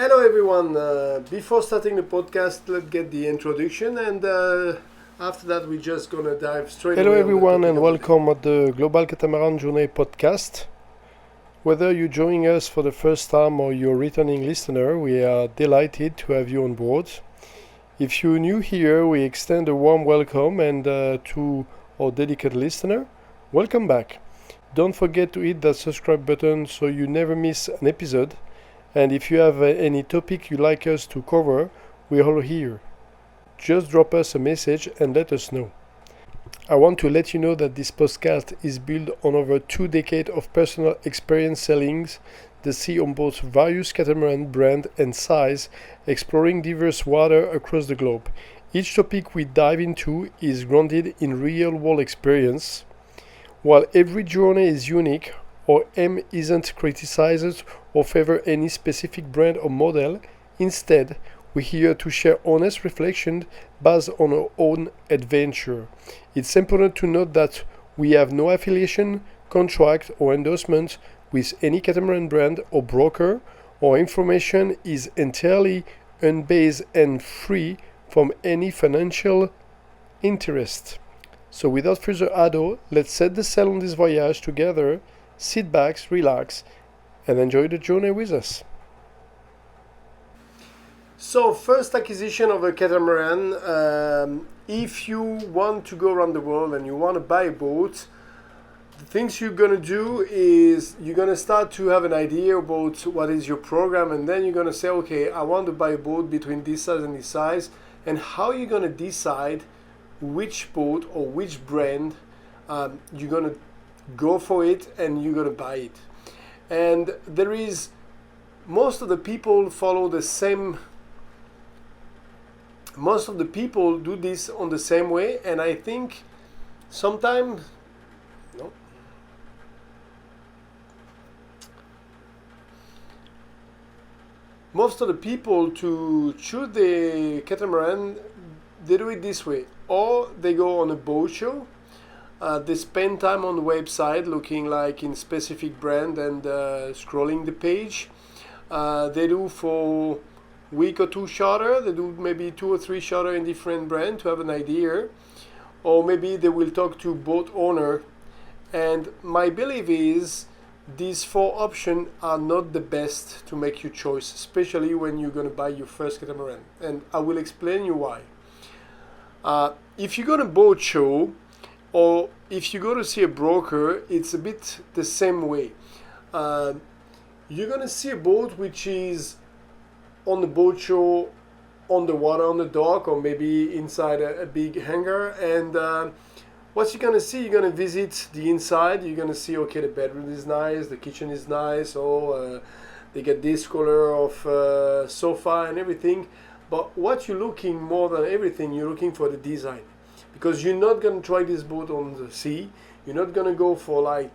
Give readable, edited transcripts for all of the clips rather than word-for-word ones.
Hello everyone. Before starting the podcast, let's get the introduction, and after that, we're just gonna dive straight Hello away on the everyone topic and of the day. welcome at the Global Catamaran Journey podcast. Whether you're joining us for the first time or you're a returning listener, we are delighted to have you on board. If you're new here, we extend a warm welcome and to our dedicated listener, welcome back. Don't forget to hit that subscribe button so you never miss an episode. And if you have any topic you'd like us to cover, we're all here. Just drop us a message and let us know. I want to let you know that this podcast is built on over 2 decades of personal experience selling the sea on both various catamaran brand and size, exploring diverse water across the globe. Each topic we dive into is grounded in real-world experience. While every journey is unique, our aim isn't criticized or favor any specific brand or model. Instead, we're here to share honest reflection based on our own adventure. It's important to note that we have no affiliation, contract, or endorsement with any catamaran brand or broker. Our information is entirely unbiased and free from any financial interest. So without further ado, let's set the sail on this voyage together. Sit back, relax, and enjoy the journey with us. So, first acquisition of a catamaran. If you want to go around the world and you want to buy a boat, the things you're gonna do is you're gonna start to have an idea about what is your program, and then you're gonna say, okay, I want to buy a boat between this size and this size, and how you're gonna decide which boat or which brand you're gonna go for it and you're gonna buy it. And there is most of the people follow the same. Most of the people do this on the same way, and I think sometimes no. Most of the people to choose the catamaran, they do it this way, or they go on a boat show. They spend time on the website looking like in specific brand and scrolling the page. They do for week or two charter. They do maybe 2 or 3 charter in different brand to have an idea. Or maybe they will talk to boat owner. And my belief is these 4 options are not the best to make your choice, especially when you're going to buy your first catamaran. And I will explain you why. If you go to boat show, or if you go to see a broker, it's a bit the same way. You're gonna see a boat which is on the boat show, on the water, on the dock, or maybe inside a big hangar. And what you're gonna see, you're gonna visit the inside. You're gonna see, okay, the bedroom is nice, the kitchen is nice, or they get this color of sofa and everything. But what you're looking more than everything, you're looking for the design. Because you're not going to try this boat on the sea. You're not going to go for like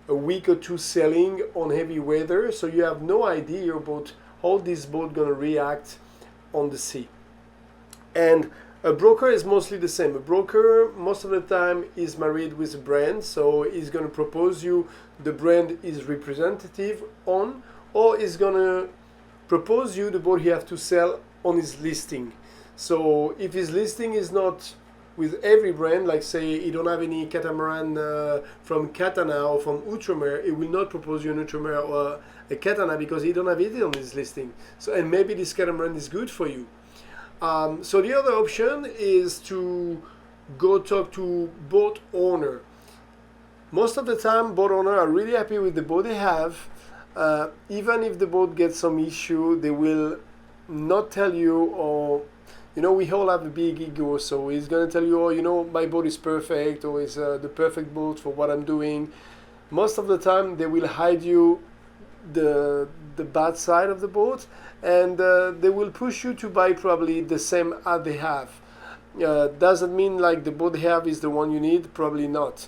a week or two sailing on heavy weather. So you have no idea about how this boat going to react on the sea. And a broker is mostly the same. A broker most of the time is married with a brand. So he's going to propose you the brand is representative on, or he's going to propose you the boat he have to sell on his listing. So if his listing is not with every brand, like say he don't have any catamaran from Katana or from Outremer, he will not propose you an Outremer or a Katana because he don't have it on his listing. So, and maybe this catamaran is good for you. So the other option is to go talk to boat owner. Most of the time, boat owner are really happy with the boat they have. Even if the boat gets some issue, they will not tell you, or we all have a big ego, so he's going to tell you, oh, my boat is perfect, or it's the perfect boat for what I'm doing. Most of the time, they will hide you the bad side of the boat, and they will push you to buy probably the same as they have. Doesn't mean like the boat they have is the one you need, probably not.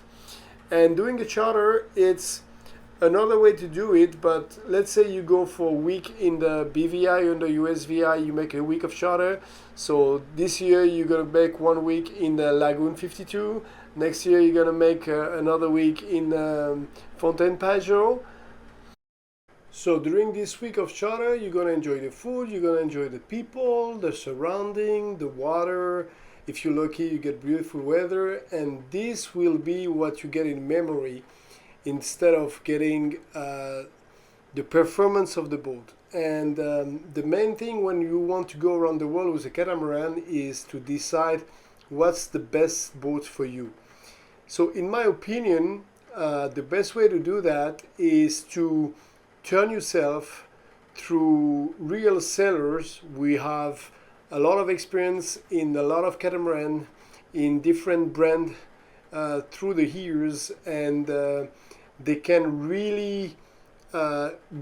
And doing a charter, it's another way to do it, but let's say you go for a week in the BVI, under USVI, you make a week of charter. So this year you're going to make 1 week in the Lagoon 52. Next year you're going to make another week in Fontaine Pajot. So during this week of charter, you're gonna enjoy the food, you're gonna enjoy the people, the surrounding, the water. If you're lucky, you get beautiful weather, and this will be what you get in memory instead of getting the performance of the boat. And the main thing when you want to go around the world with a catamaran is to decide what's the best boat for you. So in my opinion, the best way to do that is to turn yourself through real sellers. We have a lot of experience in a lot of catamaran in different brands through the years, and they can really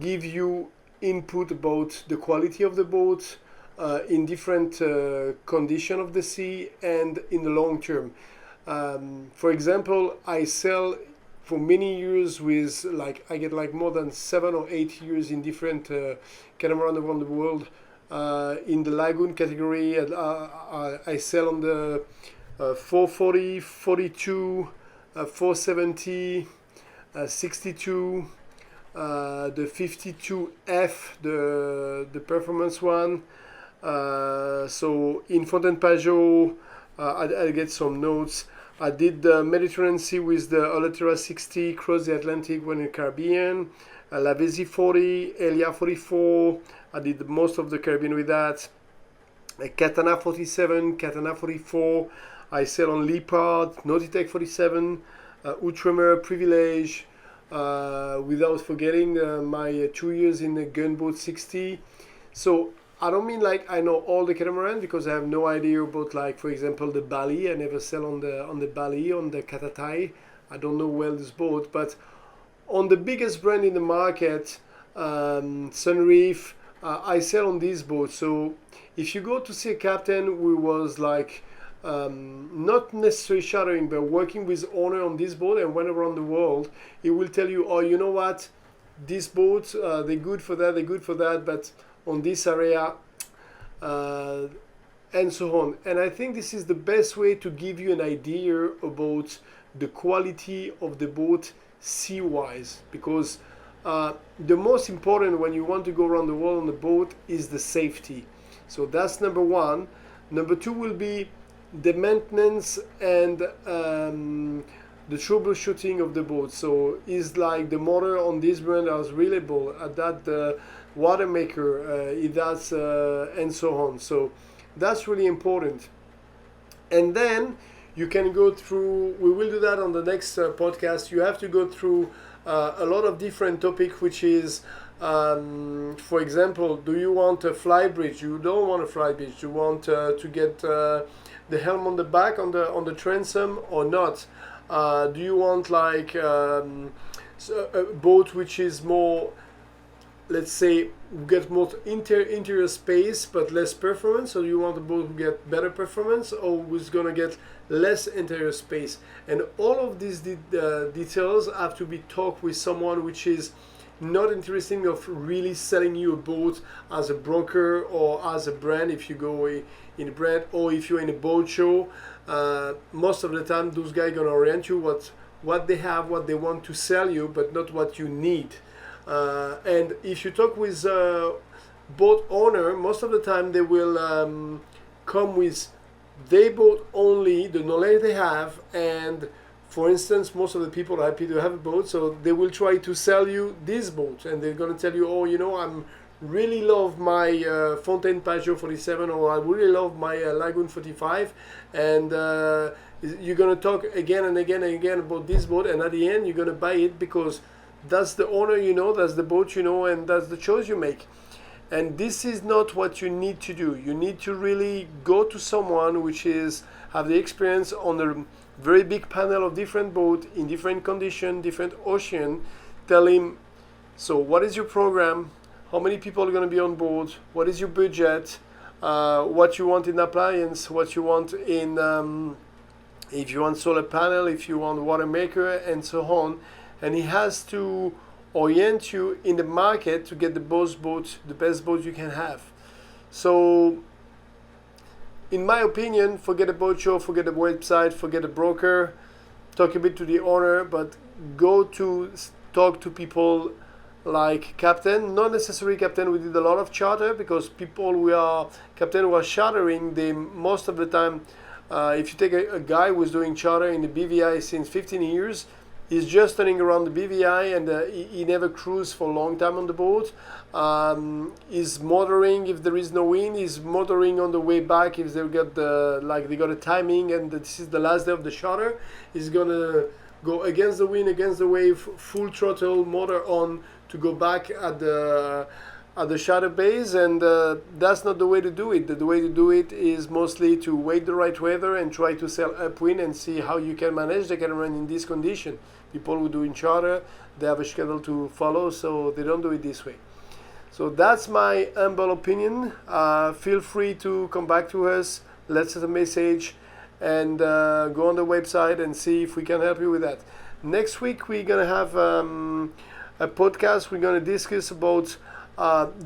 give you input about the quality of the boat in different condition of the sea and in the long term. For example, I sell for many years with I get more than 7 or 8 years in different catamaran around the world. In the lagoon category, I sell on the 440, 42, 470, 62, the 52F, the performance one. So in Fontaine-Pajot, I get some notes. I did the Mediterranean Sea with the Olatera 60, cross the Atlantic, went in the Caribbean. Lavezzi 40, Elia 44. I did most of the Caribbean with that. Katana 47, Katana 44. I sail on Leopard, Nautitech 47, Outremer Privilege. Without forgetting my 2 years in the Gunboat 60. So I don't mean I know all the catamaran, because I have no idea about for example the Bali. I never sell on the Bali, on the Katatai. I don't know well this boat, but on the biggest brand in the market, Sunreef, I sell on this boat. So if you go to see a captain who was not necessarily chartering but working with owner on this boat and went around the world, he will tell you, oh, you know what, this boat, they're good for that, but on this area, and so on. And I think this is the best way to give you an idea about the quality of the boat sea-wise, because the most important when you want to go around the world on the boat is the safety. So that's number one. Number two will be the maintenance and the troubleshooting of the boat. So is the motor on this brand is reliable, that the water maker it does, and so on. So that's really important. And then you can go through, we will do that on the next podcast. You have to go through a lot of different topics, which is for example, do you want a fly bridge? You don't want a fly bridge. You want to get the helm on the back on the transom or not? Do you want a boat which is more, let's say, get more interior space but less performance, or do you want a boat who get better performance or who's gonna get less interior space? And all of these details have to be talked with someone which is not interesting of really selling you a boat as a broker or as a brand. If you go in a brand, or if you're in a boat show, most of the time those guys gonna orient you what they have, what they want to sell you, but not what you need. And if you talk with boat owner, most of the time they will come with their boat only, the knowledge they have. And for instance, most of the people are happy to have a boat, so they will try to sell you this boat, and they're going to tell you, oh, you know, I'm really love my Fontaine-Pajot 47, or I really love my Lagoon 45, and you're going to talk again and again and again about this boat, and at the end you're going to buy it because that's the owner you know, that's the boat you know, and that's the choice you make. And this is not what you need to do. You need to really go to someone which have the experience on a very big panel of different boats in different condition, different ocean. Tell him, so what is your program? How many people are going to be on board? What is your budget? What you want in appliance? What you want in, if you want solar panel, if you want water maker, and so on. And he has to orient you in the market to get the best boat you can have. So in my opinion, forget a boat show, forget a website, forget a broker, talk a bit to the owner, but go to talk to people like captain, not necessarily captain. We did a lot of charter because people captain who are chartering, they most of the time, if you take a guy who's doing charter in the BVI since 15 years, he's just turning around the BVI and he never cruised for a long time on the boat. He's motoring if there is no wind. He's motoring on the way back if they got they got a timing and this is the last day of the charter. He's gonna go against the wind, against the wave, full throttle, motor on to go back at the charter base, and that's not the way to do it. The way to do it is mostly to wait the right weather and try to sail upwind and see how you can manage the catamaran in this condition. People who do in charter, they have a schedule to follow, so they don't do it this way. So that's my humble opinion. Feel free to come back to us, let's send a message, and go on the website and see if we can help you with that. Next week we're gonna have a podcast. We're gonna discuss about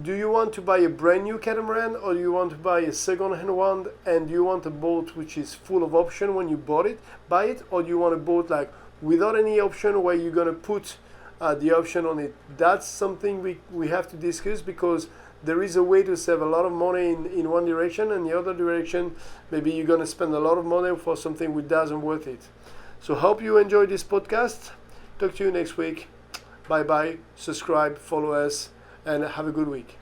do you want to buy a brand new catamaran or do you want to buy a second-hand one, and do you want a boat which is full of option when you buy it, or do you want a boat like without any option where you're gonna put the option on it? That's something we have to discuss, because there is a way to save a lot of money in one direction, and the other direction maybe you're gonna spend a lot of money for something which doesn't worth it. So hope you enjoyed this podcast. Talk to you next week. Bye bye. Subscribe, follow us, and have a good week.